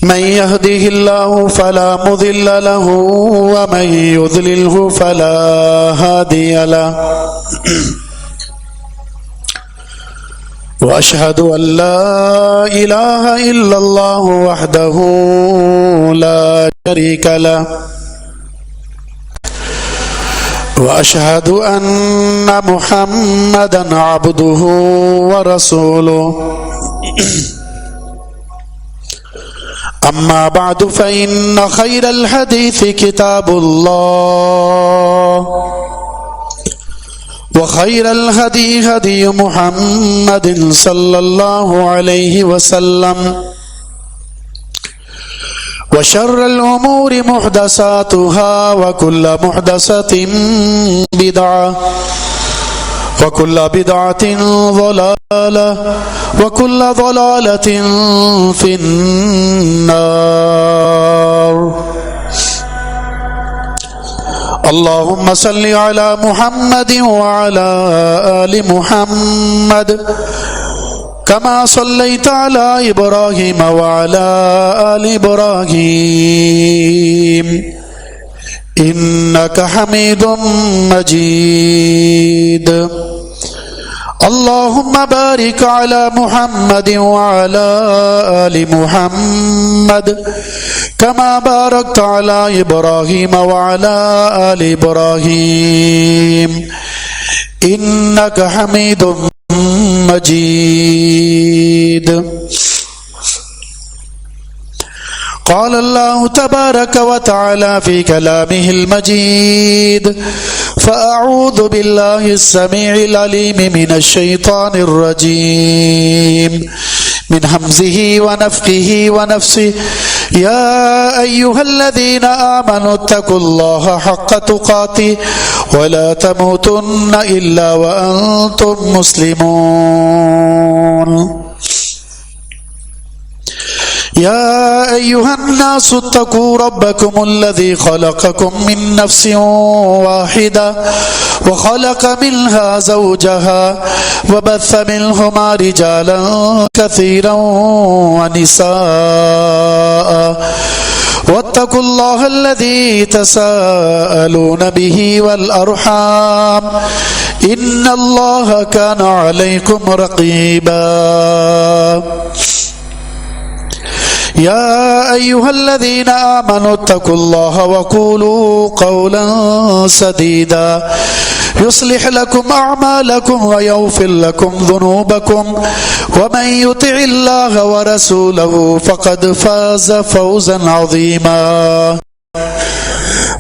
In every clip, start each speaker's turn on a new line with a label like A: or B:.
A: من يهده الله فلا مضل له ومن يضلله فلا هادي له وأشهد أن لا إله إلا الله وحده لا شريك له وأشهد أن محمدا عبده ورسوله أما بعد فإن خير الحديث كتاب الله وخير الهدي هدي محمد صلى الله عليه وسلم وشر الأمور محدثاتها وكل محدثة بدعة وكل بدعة ضلالة وكل ضلالة في النار. اللهم صل على محمد وعلى آل محمد كما صليت على إبراهيم وعلى آل إبراهيم إنك حميد مجيد. اللهم بارك على محمد وعلى آل محمد كما باركت على إبراهيم وعلى آل إبراهيم إنك حميد مجيد. قال الله تبارك وتعالى في كلامه المجيد: فأعوذ بالله السميع العليم من الشيطان الرجيم من همزه ونفخه ونفسه. يا أيها الذين آمنوا اتقوا الله حق تقاته ولا تموتن إلا وأنتم مسلمون. يا أيها الناس اتقوا ربكم الذي خلقكم من نفس واحدة وخلق منها زوجها وبث منهما رجالا كثيرا ونساء واتقوا الله الذي تساءلون به والأرحام إن الله كان عليكم رقيبا. يا أيها الذين آمنوا اتقوا الله وقولوا قولا سديدا يصلح لكم أعمالكم ويغفر لكم ذنوبكم ومن يطع الله ورسوله فقد فاز فوزا عظيما.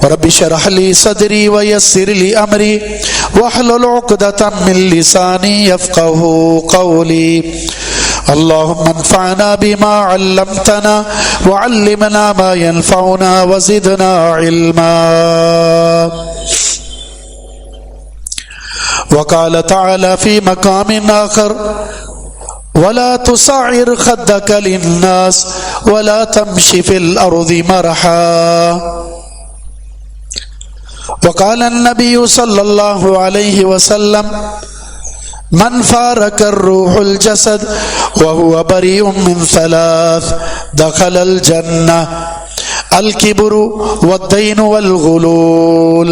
A: رب اشرح لي صدري ويسر لي أمري واحلل عقدة من لساني يفقه قولي. اللهم انفعنا بما علمتنا وعلمنا ما ينفعنا وزدنا علما. وقال تعالى في مقام آخر: ولا تصعر خدك للناس ولا تمش في الأرض مرحا. وقال النبي صلى الله عليه وسلم: من فارق الروح الجسد وهو بريء من ثلاث دخل الجنة: الكبر والدين والغلول.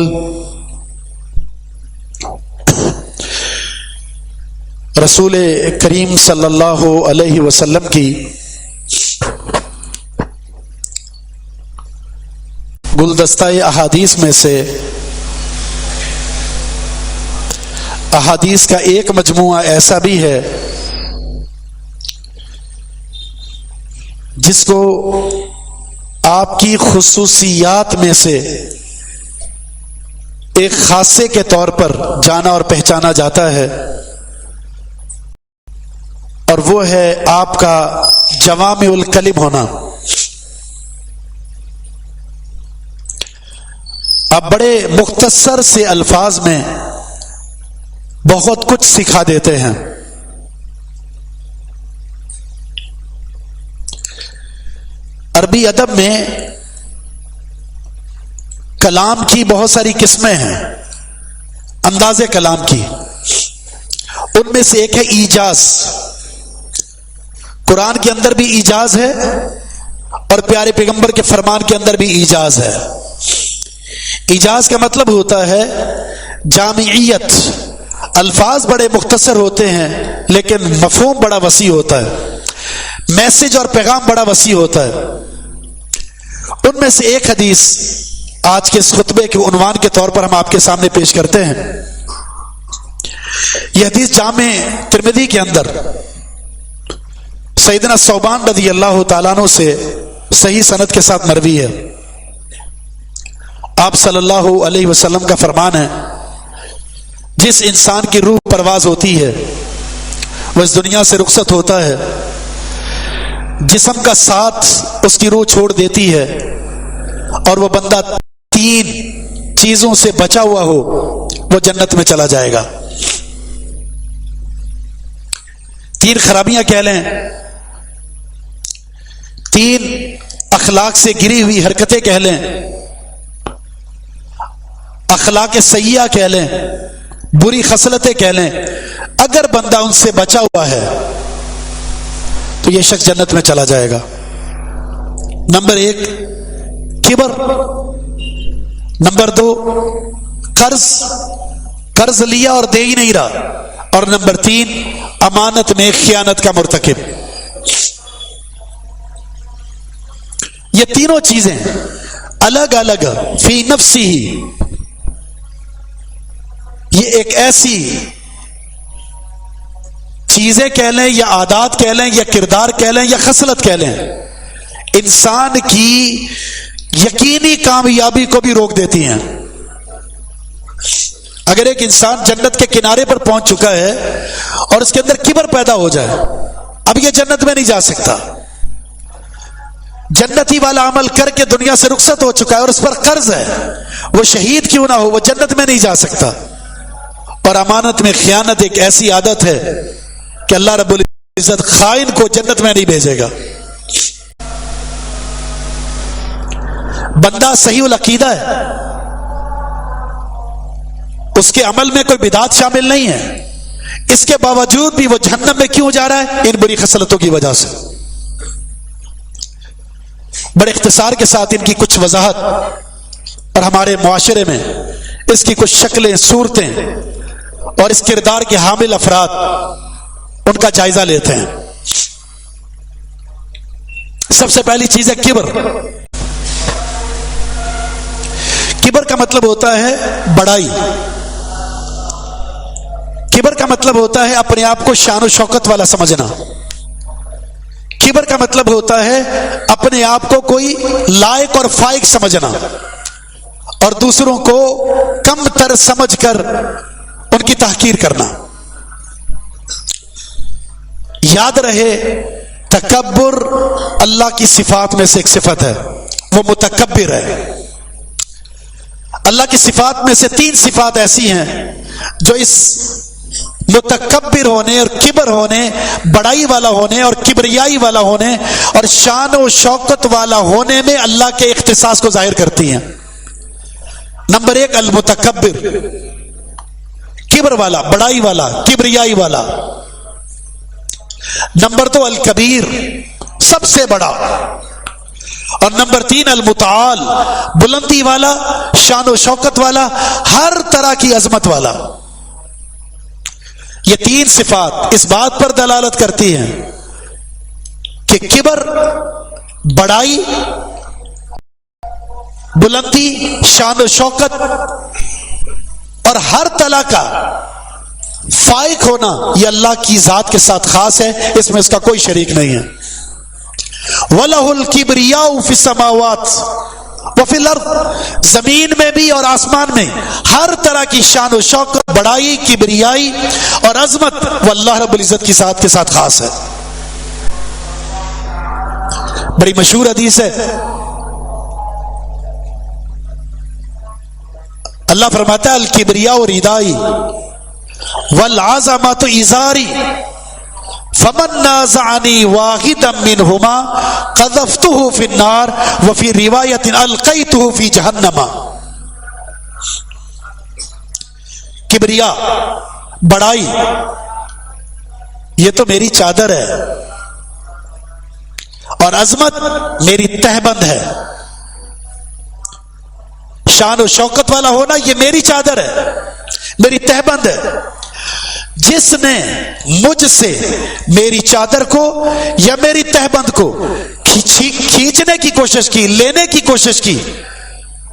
A: رسول کریم صلی اللہ علیہ وسلم کی گلدستہ احادیث میں سے احادیث کا ایک مجموعہ ایسا بھی ہے جس کو آپ کی خصوصیات میں سے ایک خاصے کے طور پر جانا اور پہچانا جاتا ہے، اور وہ ہے آپ کا جوامع الکلم ہونا. آپ بڑے مختصر سے الفاظ میں بہت کچھ سکھا دیتے ہیں. عربی ادب میں کلام کی بہت ساری قسمیں ہیں، انداز کلام کی. ان میں سے ایک ہے ایجاز. قرآن کے اندر بھی ایجاز ہے اور پیارے پیغمبر کے فرمان کے اندر بھی ایجاز ہے۔ ایجاز کا مطلب ہوتا ہے جامعیت، الفاظ بڑے مختصر ہوتے ہیں لیکن مفہوم بڑا وسیع ہوتا ہے، میسج اور پیغام بڑا وسیع ہوتا ہے۔ ان میں سے ایک حدیث آج کے اس خطبے کے عنوان کے طور پر ہم آپ کے سامنے پیش کرتے ہیں۔ یہ حدیث جامع ترمذی کے اندر سیدنا ثوبان رضی اللہ تعالیٰ عنہ سے صحیح سند کے ساتھ مروی ہے۔ آپ صلی اللہ علیہ وسلم کا فرمان ہے، جس انسان کی روح پرواز ہوتی ہے وہ اس دنیا سے رخصت ہوتا ہے، جسم کا ساتھ اس کی روح چھوڑ دیتی ہے اور وہ بندہ 3 چیزوں سے بچا ہوا ہو وہ جنت میں چلا جائے گا۔ 3 خرابیاں کہہ لیں، 3 اخلاق سے گری ہوئی حرکتیں کہہ لیں، اخلاق سیئہ کہہ لیں، بری خصلتیں کہہ لیں، اگر بندہ ان سے بچا ہوا ہے تو یہ شخص جنت میں چلا جائے گا۔ نمبر 1 کبر، نمبر 2 قرض لیا اور دے ہی نہیں رہا، اور نمبر 3 امانت میں خیانت کا مرتکب۔ یہ تینوں چیزیں الگ الگ فی نفسی ہی، یہ ایک ایسی چیزیں کہہ لیں یا عادات کہہ لیں یا کردار کہہ لیں یا خصلت کہہ لیں، انسان کی یقینی کامیابی کو بھی روک دیتی ہیں۔ اگر ایک انسان جنت کے کنارے پر پہنچ چکا ہے اور اس کے اندر کبر پیدا ہو جائے، اب یہ جنت میں نہیں جا سکتا، جنتی والا عمل کر کے دنیا سے رخصت ہو چکا ہے اور اس پر قرض ہے، وہ شہید کیوں نہ ہو وہ جنت میں نہیں جا سکتا۔ اور امانت میں خیانت ایک ایسی عادت ہے کہ اللہ رب العزت خائن کو جنت میں نہیں بھیجے گا۔ بندہ صحیح العقیدہ ہے، اس کے عمل میں کوئی بدعت شامل نہیں ہے، اس کے باوجود بھی وہ جہنم میں کیوں جا رہا ہے؟ ان بری خصلتوں کی وجہ سے۔ بڑے اختصار کے ساتھ ان کی کچھ وضاحت اور ہمارے معاشرے میں اس کی کچھ شکلیں، صورتیں اور اس کردار کے حامل افراد ان کا جائزہ لیتے ہیں۔ سب سے پہلی چیز ہے کبر۔ کبر کا مطلب ہوتا ہے بڑائی، کبر کا مطلب ہوتا ہے اپنے آپ کو شان و شوکت والا سمجھنا، کبر کا مطلب ہوتا ہے اپنے آپ کو کوئی لائق اور فائق سمجھنا اور دوسروں کو کم تر سمجھ کر ان کی تحقیر کرنا۔ یاد رہے تکبر اللہ کی صفات میں سے ایک صفت ہے، وہ متکبر ہے۔ اللہ کی صفات میں سے 3 صفات ایسی ہیں جو اس متکبر ہونے اور کبر ہونے، بڑائی والا ہونے اور کبریائی والا ہونے اور شان و شوکت والا ہونے میں اللہ کے اختصاص کو ظاہر کرتی ہیں۔ نمبر 1 المتکبر، کبر والا، بڑائی والا، کبریائی والا۔ نمبر 2 الکبیر، سب سے بڑا، اور نمبر 3 المتعال، بلندی والا، شان و شوکت والا، ہر طرح کی عظمت والا۔ یہ 3 صفات اس بات پر دلالت کرتی ہیں کہ کبر، بڑائی، بلندی، شان و شوکت اور ہر طرح کا فائق ہونا یہ اللہ کی ذات کے ساتھ خاص ہے، اس میں اس کا کوئی شریک نہیں ہے۔ وَلَهُ الْكِبْرِيَاءُ فِي السَّمَاوَاتِ وَفِي الْأَرْضِ، زمین میں بھی اور آسمان میں ہر طرح کی شان و شوکت، بڑائی، کبریائی اور عظمت وہ اللہ رب العزت کی ذات کے ساتھ خاص ہے۔ بڑی مشہور حدیث ہے، اللہ فرماتا ہے الکبریاء ردائی والعظمۃ ازاری فمن نازعنی واحدا منہما قذفتہ فی النار وفی روایت القیتہ فی جہنم۔ کبریا، بڑائی، یہ تو میری چادر ہے اور عظمت میری تہبند ہے. شان و شوکت والا ہونا یہ میری چادر ہے، میری تہبند ہے. جس نے مجھ سے میری چادر کو یا میری تہبند کو کھینچنے کی کوشش کی، لینے کی کوشش کی،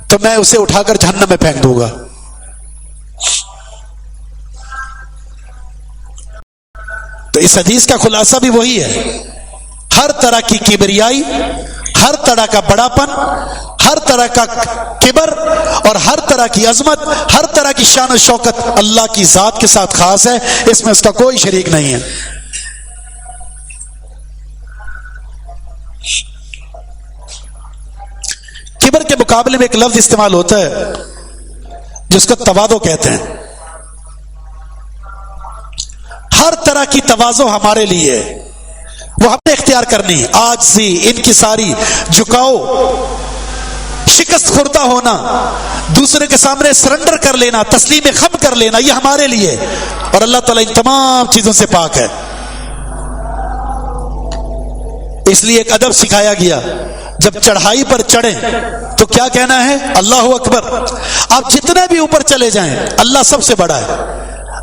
A: تو میں اسے اٹھا کر جہنم میں پھینک دوں گا. تو اس حدیث کا خلاصہ بھی وہی ہے. ہر طرح کی کبریائی، ہر طرح کا بڑاپن، ہر طرح کا کبر اور ہر طرح کی عظمت، ہر طرح کی شان و شوکت اللہ کی ذات کے ساتھ خاص ہے، اس میں اس کا کوئی شریک نہیں ہے. کبر کے مقابلے میں ایک لفظ استعمال ہوتا ہے جس کو تواضع کہتے ہیں. ہر طرح کی تواضع ہمارے لیے وہ ہم نے اختیار کرنی. عاجزی، انکساری، جھکاؤ، شکست خوردہ ہونا، دوسرے کے سامنے سرنڈر کر لینا، تسلیم خم کر لینا، یہ ہمارے لیے. اور اللہ تعالیٰ ان تمام چیزوں سے پاک ہے. اس لیے ایک ادب سکھایا گیا، جب چڑھائی پر چڑھیں تو کیا کہنا ہے؟ اللہ اکبر. آپ جتنے بھی اوپر چلے جائیں اللہ سب سے بڑا ہے.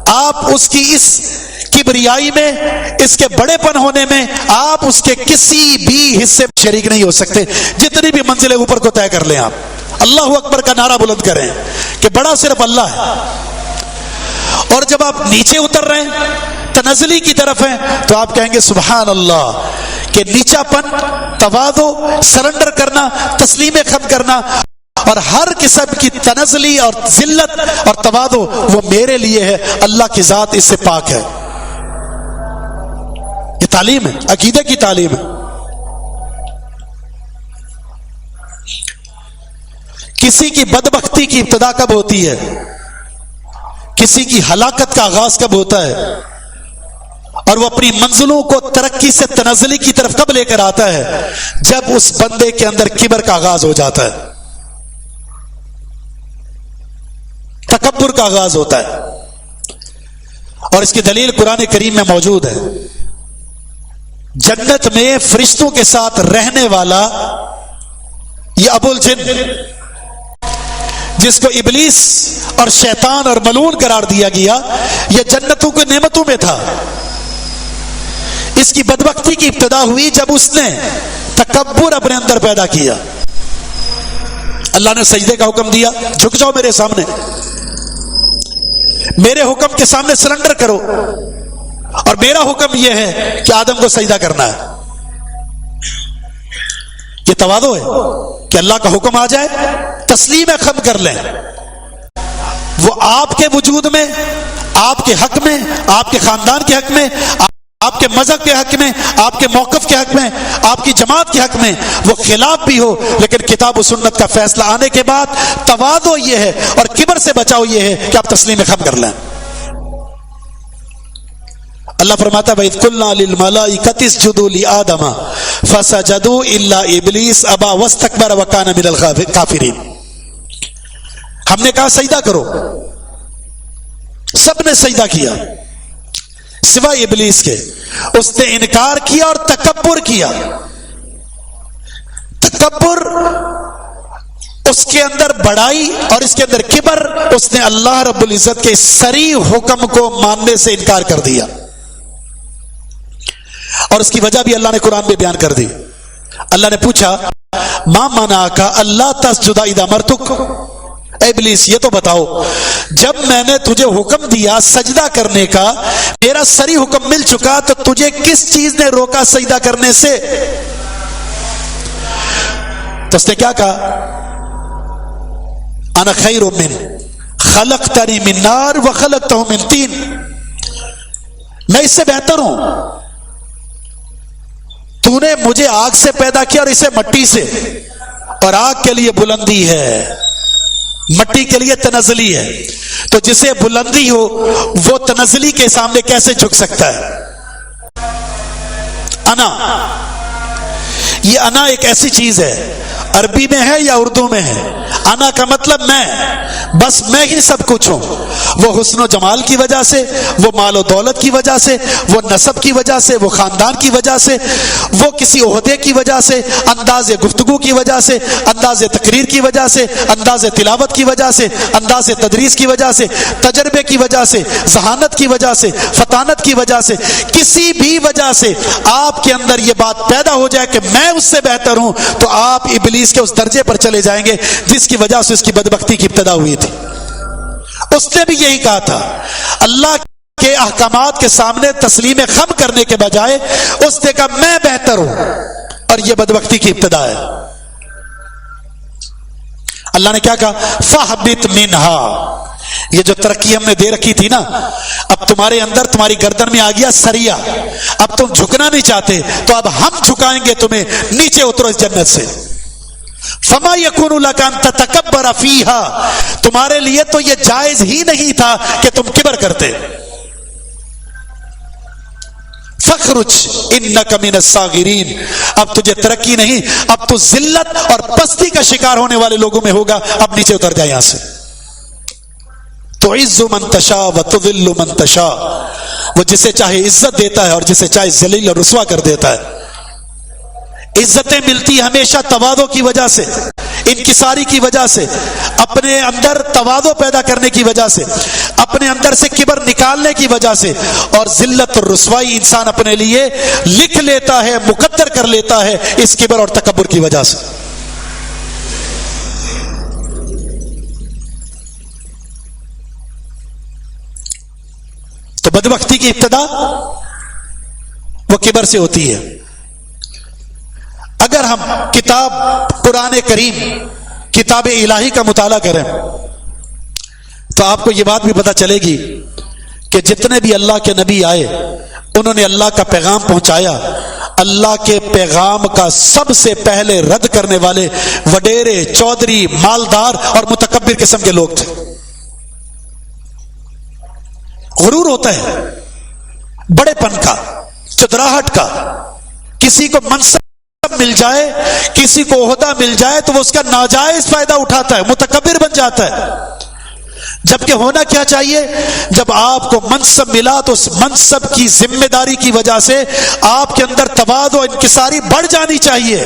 A: آپ اس کی اس کبریائی میں، اس کے بڑے پن ہونے میں آپ اس کے کسی بھی حصے میں شریک نہیں ہو سکتے. جتنی بھی منزلیں اوپر کو طے کر لیں، آپ اللہ اکبر کا نعرہ بلند کریں کہ بڑا صرف اللہ ہے. اور جب آپ نیچے اتر رہے ہیں، تنزلی کی طرف ہیں، تو آپ کہیں گے سبحان اللہ، کہ نیچا پن، تواضع، سرنڈر کرنا، تسلیم خم کرنا اور ہر قسم کی تنزلی اور ذلت اور تواضع وہ میرے لیے ہے. اللہ کی ذات اس سے پاک ہے. یہ تعلیم ہے، عقیدے کی تعلیم ہے. کسی کی بدبختی کی ابتدا کب ہوتی ہے؟ کسی کی ہلاکت کا آغاز کب ہوتا ہے؟ اور وہ اپنی منزلوں کو ترقی سے تنزلی کی طرف کب لے کر آتا ہے؟ جب اس بندے کے اندر کبر کا آغاز ہو جاتا ہے، تکبر کا آغاز ہوتا ہے. اور اس کی دلیل قرآن کریم میں موجود ہے. جنت میں فرشتوں کے ساتھ رہنے والا یہ ابو الجن، جس کو ابلیس اور شیطان اور ملعون قرار دیا گیا، یہ جنتوں کی نعمتوں میں تھا. اس کی بدبختی کی ابتدا ہوئی جب اس نے تکبر اپنے اندر پیدا کیا. اللہ نے سجدے کا حکم دیا، جھک جاؤ میرے سامنے، میرے حکم کے سامنے سرنڈر کرو. اور میرا حکم یہ ہے کہ آدم کو سجدہ کرنا ہے. یہ تواضع ہے کہ اللہ کا حکم آ جائے تسلیم خم کر لیں. وہ آپ کے وجود میں، آپ کے حق میں، آپ کے خاندان کے حق میں، آپ کے مذہب کے حق میں، آپ کے موقف کے حق میں، آپ کی جماعت کے حق میں وہ خلاف بھی ہو، لیکن کتاب و سنت کا فیصلہ آنے کے بعد تواضع یہ ہے اور کبر سے بچاؤ یہ ہے کہ آپ تسلیم خم کر لیں. اللہ فرماتا ہے وَإِذْ قُلْنَا لِلْمَلَائِكَةِ اسْجُدُوا لِآدَمَ فَسَجَدُوا إِلَّا إِبْلِيسَ أَبَى وَاسْتَكْبَرَ وَكَانَ مِنَ الْكَافِرِينَ. ہم نے کہا سجدہ کرو، سب نے سجدہ کیا سوائے ابلیس کے. اس نے انکار کیا اور تکبر کیا. تکبر اس کے اندر بڑائی اور اس کے اندر کبر، اس نے اللہ رب العزت کے صریح حکم کو ماننے سے انکار کر دیا. اور اس کی وجہ بھی اللہ نے قرآن میں بیان کر دی. اللہ نے پوچھا ما منعک اللہ تسجد اذا امرتک، اے ابلیس یہ تو بتاؤ جب میں نے تجھے حکم دیا سجدہ کرنے کا، میرا صریح حکم مل چکا، تو تجھے کس چیز نے روکا سجدہ کرنے سے؟ تو اس نے کیا کہا؟ انا خیر من خلقتنی من نار وخلقتہ من طین، میں اس سے بہتر ہوں، تو نے مجھے آگ سے پیدا کیا اور اسے مٹی سے. اور آگ کے لیے بلندی ہے، مٹی کے لیے تنزلی ہے. تو جسے بلندی ہو وہ تنزلی کے سامنے کیسے جھک سکتا ہے؟ انا، یہ انا ایک ایسی چیز ہے عربی میں ہے یا اردو میں ہے؟ انا کا مطلب میں، بس میں ہی سب کچھ ہوں۔ وہ حسن و جمال کی وجہ سے، وہ مال و دولت کی وجہ سے، وہ نسب کی وجہ سے، وہ خاندان کی وجہ سے، وہ کسی عہدے کی وجہ سے، انداز گفتگو کی وجہ سے، انداز تقریر کی وجہ سے، انداز تلاوت کی وجہ سے، انداز تدریس کی وجہ سے، تجربے کی وجہ سے، ذہانت کی وجہ سے، فطانت کی وجہ سے، کسی بھی وجہ سے آپ کے اندر یہ بات پیدا ہو جائے کہ میں اس سے بہتر ہوں، تو آپ ابلیس کے اس درجے پر چلے جائیں گے جس کی وجہ سے اس کی بدبختی کی ابتدا ہوئی تھی۔ اس نے بھی یہی کہا تھا، اللہ کے احکامات کے سامنے تسلیم خم کرنے کے بجائے اس نے کہا میں بہتر ہوں، اور یہ بدبختی کی ابتدا ہے۔ اللہ نے کیا کہا؟ فَاهْبِطْ مِنْهَا، یہ جو ترقی ہم نے دے رکھی تھی نا، اب تمہارے اندر، تمہاری گردن میں آ گیا سریا، اب تم جھکنا نہیں چاہتے، تو اب ہم جھکائیں گے تمہیں، نیچے اترو اس جنت سے۔ فما یکون لک ان تتکبر فیہا، تمہارے لیے تو یہ جائز ہی نہیں تھا کہ تم کبر کرتے۔ فخرج انک من الصاغرین، اب تجھے ترقی نہیں، اب تو ذلت اور پستی کا شکار ہونے والے لوگوں میں ہوگا، اب نیچے اتر جائے یہاں سے۔ تعز من تشاء وتذل من تشاء، وہ جسے چاہے عزت دیتا ہے اور جسے چاہے ذلیل اور رسوا کر دیتا ہے۔ عزتیں ملتی ہمیشہ تواضع کی وجہ سے، انکساری کی وجہ سے، اپنے اندر تواضع پیدا کرنے کی وجہ سے، اپنے اندر سے کبر نکالنے کی وجہ سے، اور ذلت اور رسوائی انسان اپنے لیے لکھ لیتا ہے، مقدر کر لیتا ہے اس کبر اور تکبر کی وجہ سے۔ تو بدبختی کی ابتدا وہ کبر سے ہوتی ہے۔ اگر ہم کتاب قرآن کریم، کتاب الہی کا مطالعہ کریں تو آپ کو یہ بات بھی پتہ چلے گی کہ جتنے بھی اللہ کے نبی آئے انہوں نے اللہ کا پیغام پہنچایا، اللہ کے پیغام کا سب سے پہلے رد کرنے والے وڈیرے، چودھری، مالدار اور متکبر قسم کے لوگ تھے۔ غرور ہوتا ہے بڑے پن کا، چدراہٹ کا، کسی کو منصب مل جائے، کسی کو عہدہ مل جائے تو وہ اس کا ناجائز فائدہ اٹھاتا ہے، متکبر بن جاتا ہے۔ جبکہ ہونا کیا چاہیے؟ جب آپ کو منصب ملا تو اس منصب کی ذمہ داری کی وجہ سے آپ کے اندر تواضع و انکساری بڑھ جانی چاہیے۔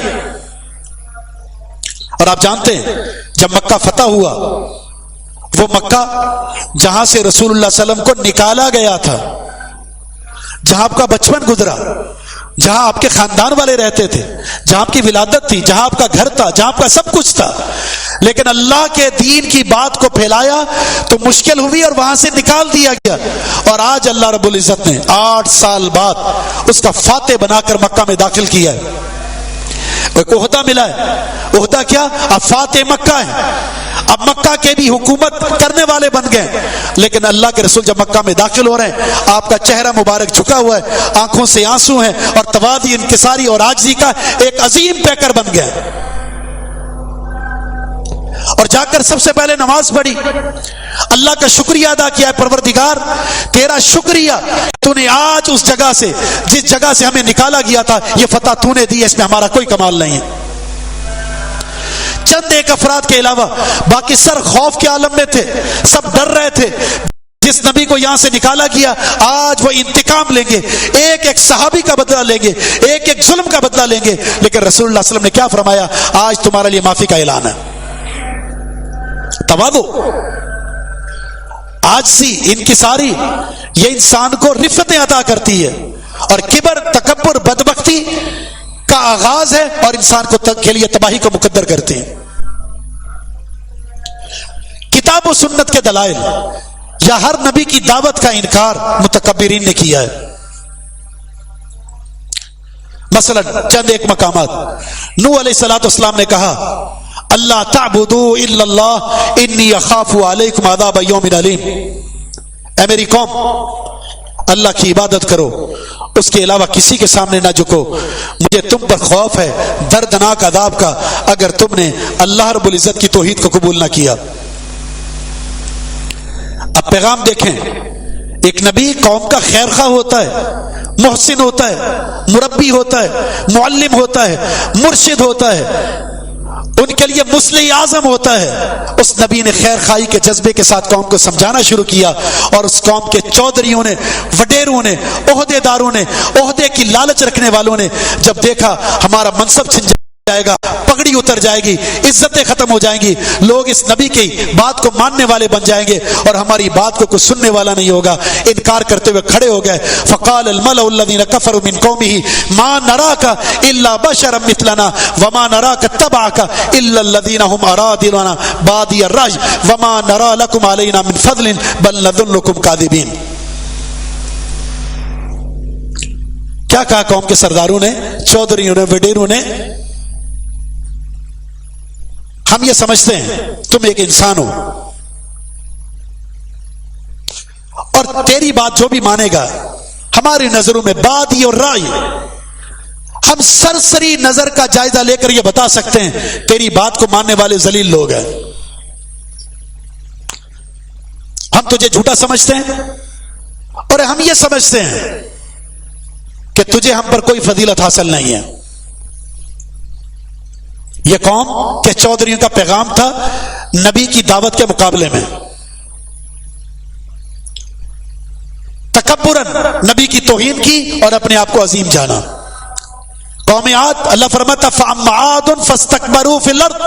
A: اور آپ جانتے ہیں جب مکہ فتح ہوا، وہ مکہ جہاں سے رسول اللہ صلی اللہ علیہ وسلم کو نکالا گیا تھا، جہاں آپ کا بچپن گزرا، جہاں آپ کے خاندان والے رہتے تھے، جہاں آپ کی ولادت تھی، جہاں آپ کا گھر تھا، جہاں آپ کا سب کچھ تھا، لیکن اللہ کے دین کی بات کو پھیلایا تو مشکل ہوئی اور وہاں سے نکال دیا گیا، اور آج اللہ رب العزت نے 8 سال بعد اس کا فاتح بنا کر مکہ میں داخل کیا ہے۔ ایک عہدہ ملا ہے، عہدہ کیا؟ اب فاتح مکہ ہے، اب مکہ کے بھی حکومت کرنے والے بن گئے۔ لیکن اللہ کے رسول جب مکہ میں داخل ہو رہے ہیں، آپ کا چہرہ مبارک جھکا ہوا ہے، آنکھوں سے آنسو ہیں، اور تواضع، انکساری اور عاجزی کا ایک عظیم پیکر بن گیا، اور جا کر سب سے پہلے نماز پڑھی، اللہ کا شکریہ ادا کیا ہے، پروردگار تیرا شکریہ، تو نے آج اس جگہ سے، جس جگہ سے ہمیں نکالا گیا تھا، یہ فتح تو نے دی ہے، اس میں ہمارا کوئی کمال نہیں ہے۔ چند ایک افراد کے علاوہ باقی سر خوف کے عالم میں تھے، سب ڈر رہے تھے، جس نبی کو یہاں سے نکالا گیا آج وہ انتقام لیں گے، ایک ایک صحابی کا بدلہ لیں گے، ایک ایک ظلم کا بدلہ لیں گے۔ لیکن رسول اللہ صلی اللہ علیہ وسلم نے کیا فرمایا؟ آج تمہارے لیے معافی کا اعلان ہے۔ تواضع، عاجزی، انکساری، یہ انسان کو رفتیں عطا کرتی ہے، اور کبر، تکبر، بدبختی کا آغاز ہے اور انسان کو کے لیے تباہی کو مقدر کرتے ہیں۔ کتاب و سنت کے دلائل یا ہر نبی کی دعوت کا انکار متکبرین نے کیا ہے۔ مثلا چند ایک مقامات، نوح علیہ الصلوۃ والسلام نے کہا اللہ تعبدوا الا اللہ انی اخاف علیکم عذاب یوم علیم، اے میری قوم اللہ کی عبادت کرو، اس کے علاوہ کسی کے سامنے نہ جھکو، مجھے تم پر خوف ہے دردناک عذاب کا اگر تم نے اللہ رب العزت کی توحید کو قبول نہ کیا۔ اب پیغام دیکھیں، ایک نبی قوم کا خیر خواہ ہوتا ہے، محسن ہوتا ہے، مربی ہوتا ہے، معلم ہوتا ہے، مرشد ہوتا ہے، ان کے لیے مصلح اعظم ہوتا ہے۔ اس نبی نے خیر خواہی کے جذبے کے ساتھ قوم کو سمجھانا شروع کیا، اور اس قوم کے چودھریوں نے، وڈیروں نے، عہدے داروں نے، عہدے کی لالچ رکھنے والوں نے جب دیکھا ہمارا منصب چھن جائے گا، پگڑی اتر جائے گی، عزتیں ختم ہو جائیں گی، لوگ اس نبی کی بات کو ماننے والے بن جائیں گے اور ہماری بات کو کوئی سننے والا نہیں ہوگا، انکار کرتے ہوئے کھڑے ہو گئے۔ فقال الملأ الذين كفروا من قومه ما نراك الا بشرا مثلنا وما نراك اتبعك الا الذين هم ارادلنا بادي الرأي وما نرى لكم علينا من فضل بل نظنكم كاذبين۔ کیا کہا قوم کے سرداروں نے، چودھریوں نے، وڈیروں نے؟ ہم یہ سمجھتے ہیں تم ایک انسان ہو، اور تیری بات جو بھی مانے گا ہماری نظروں میں بادی اور رائے، ہم سرسری نظر کا جائزہ لے کر یہ بتا سکتے ہیں تیری بات کو ماننے والے ذلیل لوگ ہیں۔ ہم تجھے جھوٹا سمجھتے ہیں، اور ہم یہ سمجھتے ہیں کہ تجھے ہم پر کوئی فضیلت حاصل نہیں ہے۔ یہ قوم کے چودھریوں کا پیغام تھا نبی کی دعوت کے مقابلے میں، تکبراً نبی کی توہین کی اور اپنے آپ کو عظیم جانا۔ قوم عاد، اللہ فرماتا فَأَمَّا عَادٌ فَاسْتَكْبَرُوا فِي الْأَرْضِ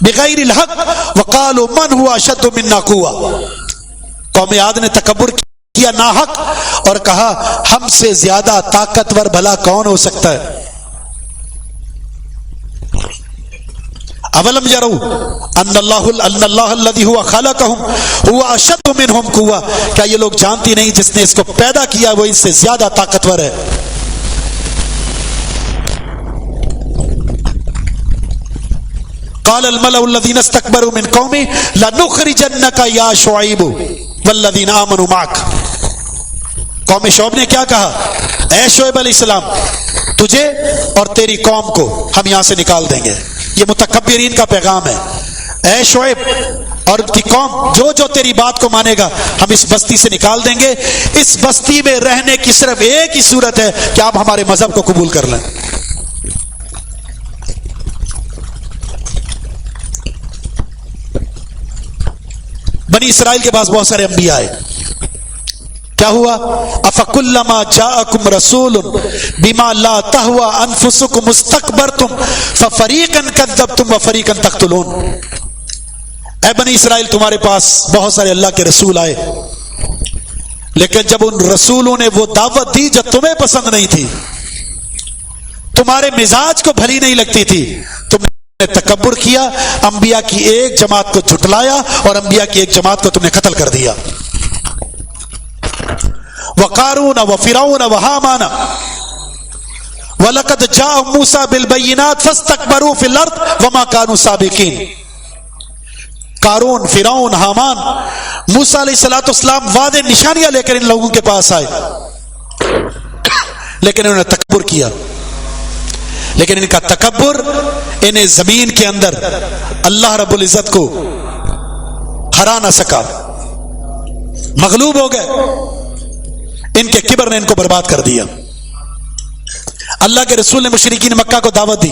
A: بِغَيْرِ الْحَقِّ وَقَالُوا مَنْ هُوَ أَشَدُّ مِنَّا قُوَّةً۔ قوم عاد نے تکبر کیا ناحق، اور کہا ہم سے زیادہ طاقتور بھلا کون ہو سکتا ہے؟ اولم یروا ان اللہ الذی هو خلقهم هو اشد منهم قوة، کیا یہ لوگ جانتی نہیں جس نے اس کو پیدا کیا وہ اس سے زیادہ طاقتور ہے؟ قال الملأ الذين استكبروا من قومه لنخرجنك يا شعيب والذين آمنوا معك۔ قوم شعیب نے کیا کہا؟ اے شعیب علیہ السلام، تجھے اور تیری قوم کو ہم یہاں سے نکال دیں گے۔ یہ متکبرین کا پیغام ہے۔ اے شعیب اور کی قوم، جو جو تیری بات کو مانے گا ہم اس بستی سے نکال دیں گے۔ اس بستی میں رہنے کی صرف ایک ہی صورت ہے کہ آپ ہمارے مذہب کو قبول کر لیں۔ بنی اسرائیل کے پاس بہت سارے انبیاء آئے، کیا ہوا؟ افکلما جاءکم رسول بما لا تہوی انفسکم استکبرتم ففریقا کذبتم وفریقا تقتلون۔ اے بنی اسرائیل، تمہارے پاس بہت سارے اللہ کے رسول آئے، لیکن جب ان رسولوں نے وہ دعوت دی جو تمہیں پسند نہیں تھی، تمہارے مزاج کو بھلی نہیں لگتی تھی، تم نے تکبر کیا، انبیاء کی ایک جماعت کو جھٹلایا اور انبیاء کی ایک جماعت کو تم نے قتل کر دیا۔ وقارون وفرعون وہامان وَلَقَدْ جَاءَهُم مُوسَىٰ بِالْبَيِّنَاتِ فَاسْتَكْبَرُوا فِي الْأَرْضِ وَمَا كَانُوا سَابِقِينَ۔ قارون، فرعون، حامان موسیٰ علیہ السلام واضح نشانیاں لے کر ان لوگوں کے پاس آئے، لیکن انہوں نے تکبر کیا، لیکن ان کا تکبر انہیں زمین کے اندر اللہ رب العزت کو ہرا نہ سکا، مغلوب ہو گئے، ان کے کبر نے ان کو برباد کر دیا۔ اللہ کے رسول نے مشرکین مکہ کو دعوت دی،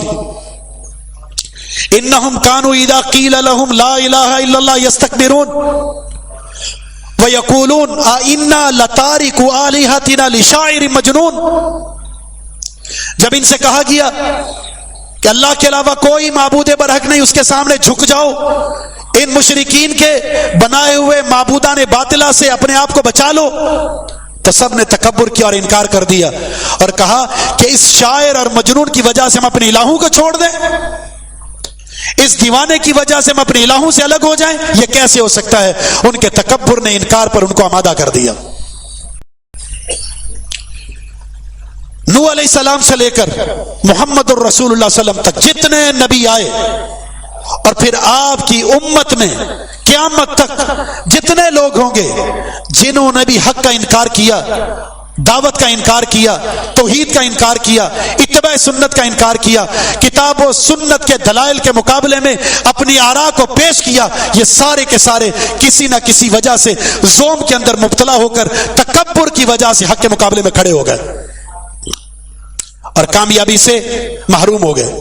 A: انہم کانوا اذا قیل لهم لا الہ الا اللہ یستکبرون ویقولون ائنا لتارکو آلہتنا لشاعر مجنون۔ جب ان سے کہا گیا کہ اللہ کے علاوہ کوئی معبود برحق نہیں، اس کے سامنے جھک جاؤ، ان مشرکین کے بنائے ہوئے معبودان باطلہ سے اپنے آپ کو بچا لو، تو سب نے تکبر کیا اور انکار کر دیا اور کہا کہ اس شاعر اور مجنون کی وجہ سے ہم اپنے الہوں کو چھوڑ دیں، اس دیوانے کی وجہ سے ہم اپنے الہوں سے الگ ہو جائیں، یہ کیسے ہو سکتا ہے؟ ان کے تکبر نے انکار پر ان کو آمادہ کر دیا۔ نوح علیہ السلام سے لے کر محمد الرسول اللہ صلی اللہ علیہ وسلم تک جتنے نبی آئے، اور پھر آپ کی امت میں قیامت تک جتنے لوگ ہوں گے جنہوں نے بھی حق کا انکار کیا، دعوت کا انکار کیا، توحید کا انکار کیا، اتباع سنت کا انکار کیا، کتاب و سنت کے دلائل کے مقابلے میں اپنی آراء کو پیش کیا، یہ سارے کے سارے کسی نہ کسی وجہ سے زوم کے اندر مبتلا ہو کر تکبر کی وجہ سے حق کے مقابلے میں کھڑے ہو گئے اور کامیابی سے محروم ہو گئے۔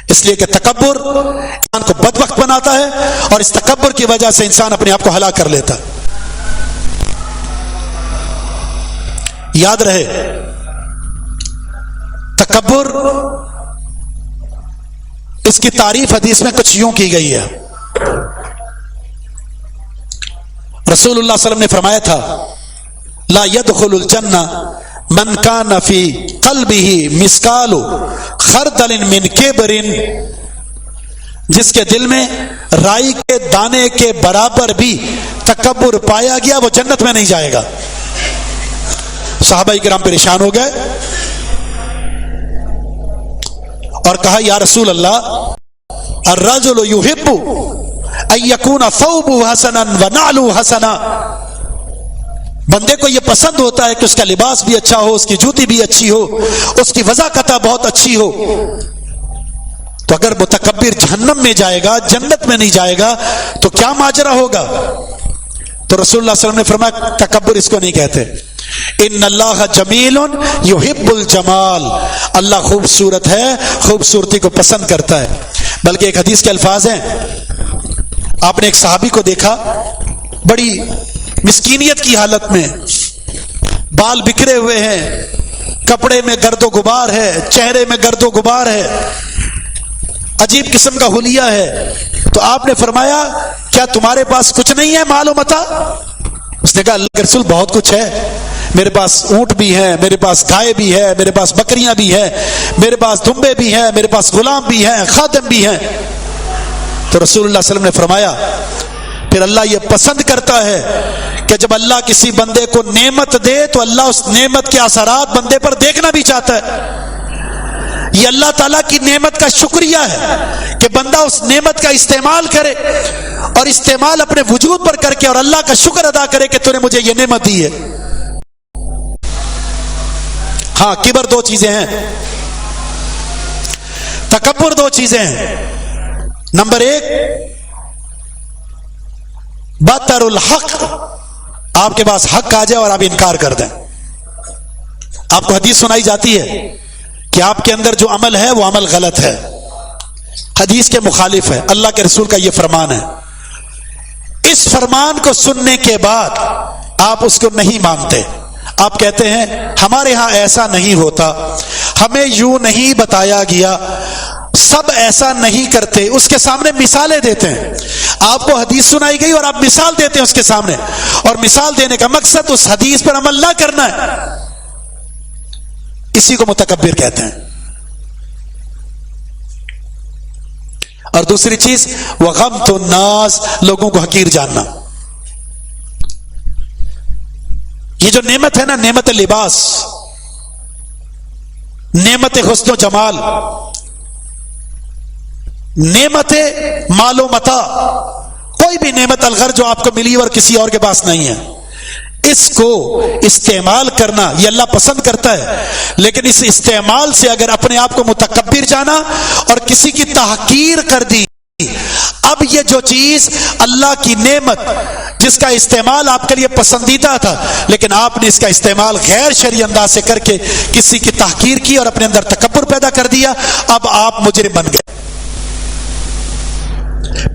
A: اس لیے کہ تکبر انسان کو بدبخت بناتا ہے اور اس تکبر کی وجہ سے انسان اپنے آپ کو ہلاک کر لیتا. یاد رہے تکبر، اس کی تعریف حدیث میں کچھ یوں کی گئی ہے. رسول اللہ صلی اللہ علیہ وسلم نے فرمایا تھا لا يدخل الجنہ من کان فی قلبہ مثقال خردل من کبر، جس کے دل میں رائی کے دانے کے برابر بھی تکبر پایا گیا وہ جنت میں نہیں جائے گا. صحابہ کرام پریشان ہو گئے اور کہا یا رسول اللہ الرجل یحب ان یکون ثوبه حسنا ونعله حسنا، بندے کو یہ پسند ہوتا ہے کہ اس کا لباس بھی اچھا ہو، اس کی جوتی بھی اچھی ہو، اس کی وضاقت بہت اچھی ہو. تو اگر متکبر جہنم میں جائے گا جنت میں نہیں جائے گا تو کیا ماجرا ہوگا؟ تو رسول اللہ صلی اللہ علیہ وسلم نے فرمایا تکبر اس کو نہیں کہتے. ان اللہ جمیل یحب الجمال، اللہ خوبصورت ہے، خوبصورتی کو پسند کرتا ہے. بلکہ ایک حدیث کے الفاظ ہیں، آپ نے ایک صحابی کو دیکھا بڑی مسکینیت کی حالت میں، بال بکھرے ہوئے ہیں، کپڑے میں گرد و غبار ہے، چہرے میں گرد و غبار ہے، عجیب قسم کا حلیہ ہے. تو آپ نے فرمایا کیا تمہارے پاس کچھ نہیں ہے مال و متاع؟ اس نے کہا اللہ کے رسول بہت کچھ ہے، میرے پاس اونٹ بھی ہے، میرے پاس گائے بھی ہے، میرے پاس بکریاں بھی ہیں، میرے پاس دمبے بھی ہیں، میرے پاس غلام بھی ہیں، خادم بھی ہیں. تو رسول اللہ صلی اللہ علیہ وسلم نے فرمایا پھر اللہ یہ پسند کرتا ہے کہ جب اللہ کسی بندے کو نعمت دے تو اللہ اس نعمت کے اثرات بندے پر دیکھنا بھی چاہتا ہے. یہ اللہ تعالیٰ کی نعمت کا شکریہ ہے کہ بندہ اس نعمت کا استعمال کرے اور استعمال اپنے وجود پر کر کے اور اللہ کا شکر ادا کرے کہ تو نے مجھے یہ نعمت دی ہے. ہاں کبر دو چیزیں ہیں، تکبر دو چیزیں ہیں. نمبر ایک بطر الحق، آپ کے پاس حق آ جائے اور آپ انکار کر دیں. آپ کو حدیث سنائی جاتی ہے کہ آپ کے اندر جو عمل ہے وہ عمل غلط ہے، حدیث کے مخالف ہے، اللہ کے رسول کا یہ فرمان ہے. اس فرمان کو سننے کے بعد آپ اس کو نہیں مانتے، آپ کہتے ہیں ہمارے ہاں ایسا نہیں ہوتا، ہمیں یوں نہیں بتایا گیا، سب ایسا نہیں کرتے. اس کے سامنے مثالیں دیتے ہیں. آپ کو حدیث سنائی گئی اور آپ مثال دیتے ہیں اس کے سامنے، اور مثال دینے کا مقصد اس حدیث پر عمل نہ کرنا ہے. اسی کو متکبر کہتے ہیں. اور دوسری چیز وغمط الناس، لوگوں کو حقیر جاننا. یہ جو نعمت ہے نا، نعمت لباس، نعمت حسن و جمال، نعمت مال و متاع، کوئی بھی نعمت الغر جو آپ کو ملی اور کسی اور کے پاس نہیں ہے، اس کو استعمال کرنا یہ اللہ پسند کرتا ہے. لیکن اس استعمال سے اگر اپنے آپ کو متکبر جانا اور کسی کی تحقیر کر دی، اب یہ جو چیز اللہ کی نعمت جس کا استعمال آپ کے لیے پسندیدہ تھا لیکن آپ نے اس کا استعمال غیر شرعی انداز سے کر کے کسی کی تحقیر کی اور اپنے اندر تکبر پیدا کر دیا، اب آپ مجرم بن گئے.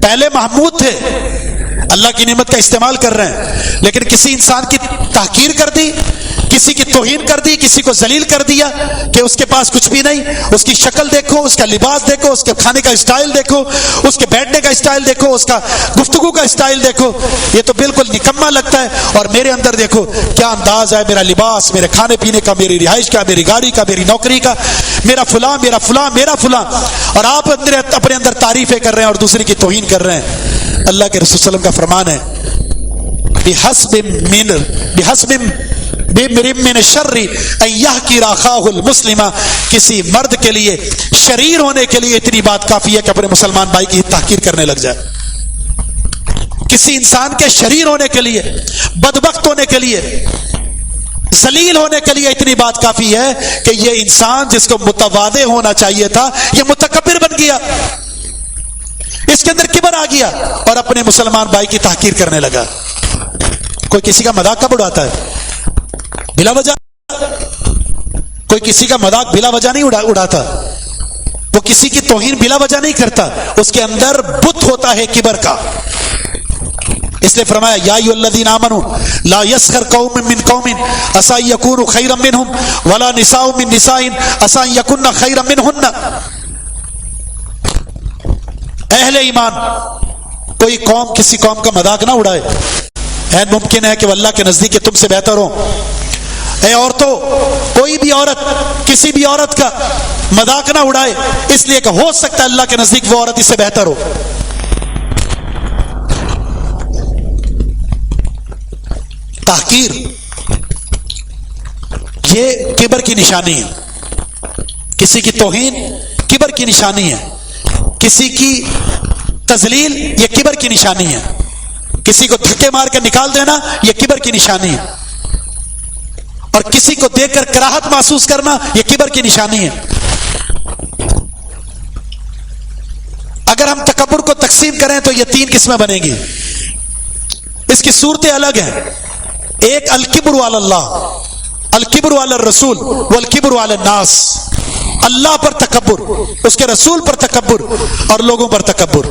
A: پہلے محمود تھے، اللہ کی نعمت کا استعمال کر رہے ہیں، لیکن کسی انسان کی تحقیر کر دی، کسی کی توہین کر دی، کسی کو ذلیل کر دیا کہ اس کے پاس کچھ بھی نہیں، اس کی شکل دیکھو، اس کا لباس دیکھو، اس کے کھانے کا اسٹائل دیکھو، اس کے بیٹھنے کا اسٹائل دیکھو، اس کا گفتگو کا اسٹائل دیکھو، یہ تو بالکل نکما لگتا ہے. اور میرے اندر دیکھو کیا انداز ہے، میرا لباس، میرے کھانے پینے کا، میری رہائش کا، میری گاڑی کا، میری نوکری کا، میرا فلاں میرا فلاں میرا فلاں، اور آپ اپنے اندر تعریفیں کر رہے ہیں اور دوسرے کی توہین کر رہے ہیں. اللہ کے رسول صلی اللہ علیہ وسلم کا فرمان ہے بحسب من الشر ان يحقر اخاه المسلم، کسی مرد کے لیے شریر ہونے کے لیے اتنی بات کافی ہے کہ اپنے مسلمان بھائی کی تحقیر کرنے لگ جائے. کسی انسان کے شریر ہونے کے لیے، بدبخت ہونے کے لیے، ذلیل ہونے کے لیے اتنی بات کافی ہے کہ یہ انسان جس کو متواضع ہونا چاہیے تھا یہ متکبر بن گیا، اس کے اندر کبر آ گیا اور اپنے مسلمان بھائی کی تحقیر کرنے لگا. کوئی کسی کا مذاق کب اڑاتا ہے؟ بلا وجہ. کوئی کسی کا مذاق بلا وجہ نہیں اڑاتا. وہ کسی کی توہین بلا وجہ نہیں کرتا، اس کے اندر بت ہوتا ہے کبر کا. اس لیے فرمایا یا ایھا الذین آمنوا لا یسخر قوم من قوم عسى ان یکونوا خیرا منهم ولا نساء من نساء عسى ان یکن خیرا منهن. اہل ایمان، کوئی قوم کسی قوم کا مذاق نہ اڑائے. ممکن ہے کہ وہ اللہ کے نزدیک تم سے بہتر ہو. اے عورتوں، کوئی بھی عورت کسی بھی عورت کا مذاق نہ اڑائے، اس لیے کہ ہو سکتا ہے اللہ کے نزدیک وہ عورت اس سے بہتر ہو. تحقیر یہ کبر کی نشانی ہے. کسی کی توہین کبر کی نشانی ہے. کسی کی تذلیل یہ کبر کی نشانی ہے. کسی کو دھکے مار کے نکال دینا یہ کبر کی نشانی ہے. اور کسی کو دیکھ کر کراہت محسوس کرنا یہ کبر کی نشانی ہے. اگر ہم تکبر کو تقسیم کریں تو یہ 3 قسمیں بنیں گی. اس کی صورتیں الگ ہیں. ایک الکبر علی اللہ، الکبر علی الرسول والکبر علی الناس. اللہ پر تکبر، اس کے رسول پر تکبر اور لوگوں پر تکبر.